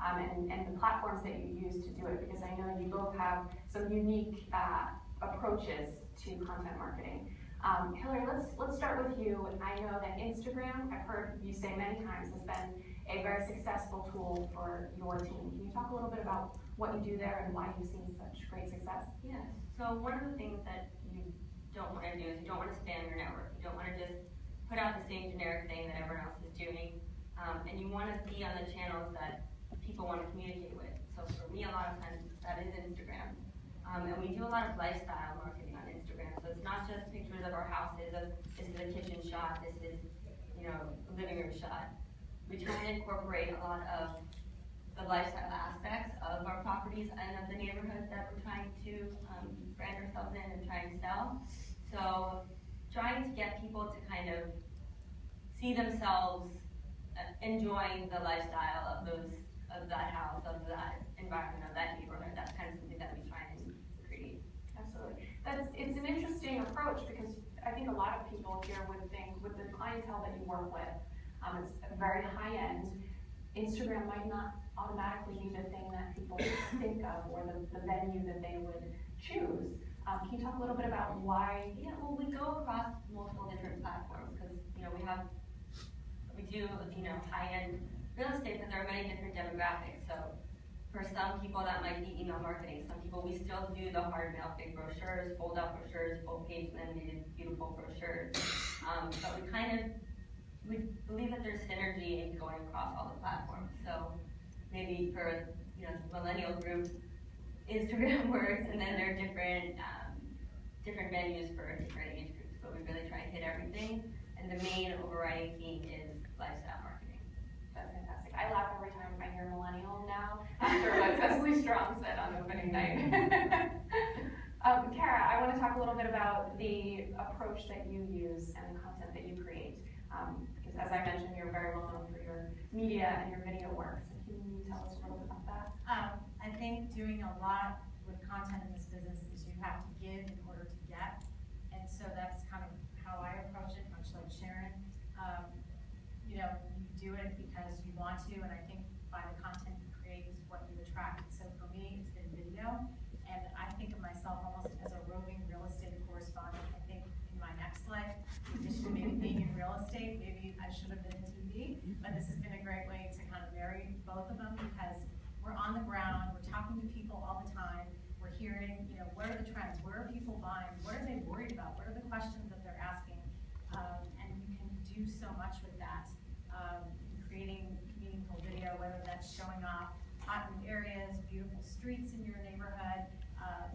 and the platforms that you use to do it, because I know you both have some unique approaches to content marketing. Hillary, let's start with you. I know that Instagram, I've heard you say many times, has been a very successful tool for your team. Can you talk a little bit about what you do there and why you've seen such great success? Yes. So one of the things that you don't want to do is you don't want to spam your network. You don't want to just put out the same generic thing that everyone else is doing. And you want to be on the channels that people want to communicate with. So for me, a lot of times that is Instagram. And we do a lot of lifestyle marketing on Instagram. So it's not just pictures of our houses, of this is a kitchen shot, this is, a living room shot. We try to incorporate a lot of the lifestyle aspects of our properties and of the neighborhoods that we're trying to brand ourselves in and trying to sell. So trying to get people to kind of see themselves enjoying the lifestyle of that house, of that environment, of that neighborhood. That's kind of something that we try and create. Absolutely. It's an interesting approach, because I think a lot of people here would think, with the clientele that you work with, it's very high end. Instagram might not automatically be the thing that people think of, or the venue that they would choose. Can you talk a little bit about why? Yeah, well, we go across multiple different platforms, because we do high-end real estate, but there are many different demographics. So for some people that might be email marketing. Some people, we still do the hard mail, big brochures, fold-out brochures, full-page laminated, beautiful brochures. But we believe that there's synergy in going across all the platforms. So maybe for the millennial group, Instagram works, and then there are different venues for different age groups. But we really try and hit everything, and the main overriding theme is lifestyle marketing. That's fantastic. I laugh every time I hear millennial now after what Cecily Strong said on opening night. Kara, I want to talk a little bit about the approach that you use and the content that you create. Because as I mentioned, you're very well known for your media and your video work. So can you tell us a little bit about that? I think doing a lot with content in this business is you have to give in order to get. And so that's kind of how I approach it, much like Sharon. You do it because you want to, and I think by the content you create is what you attract. So for me, it's been video, and I think of myself almost as a roving real estate correspondent. I think in my next life, in addition to maybe being in real estate, maybe I should have been in TV, but this has been a great way to kind of marry both of them, because we're on the ground, we're talking to people all the time, we're hearing, what are the trends, what are people buying, what are they worried about, what are the questions that they're asking, and you can do so much with that. Creating meaningful video, whether that's showing off hot new areas, beautiful streets in your neighborhood,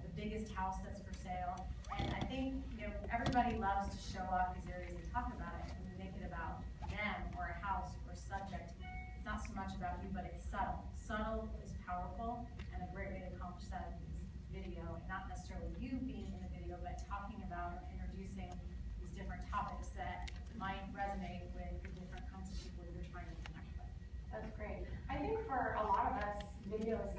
the biggest house that's for sale. And I think everybody loves to show off these areas and talk about it, and make it about them or a house or a subject. It's not so much about you, but it's subtle. Subtle is powerful, and a great way to accomplish that is video, and not necessarily you being in the video, but talking about or introducing these different topics that might resonate with the different kinds of people you're trying to connect with. That's great. I think for a lot of us, video is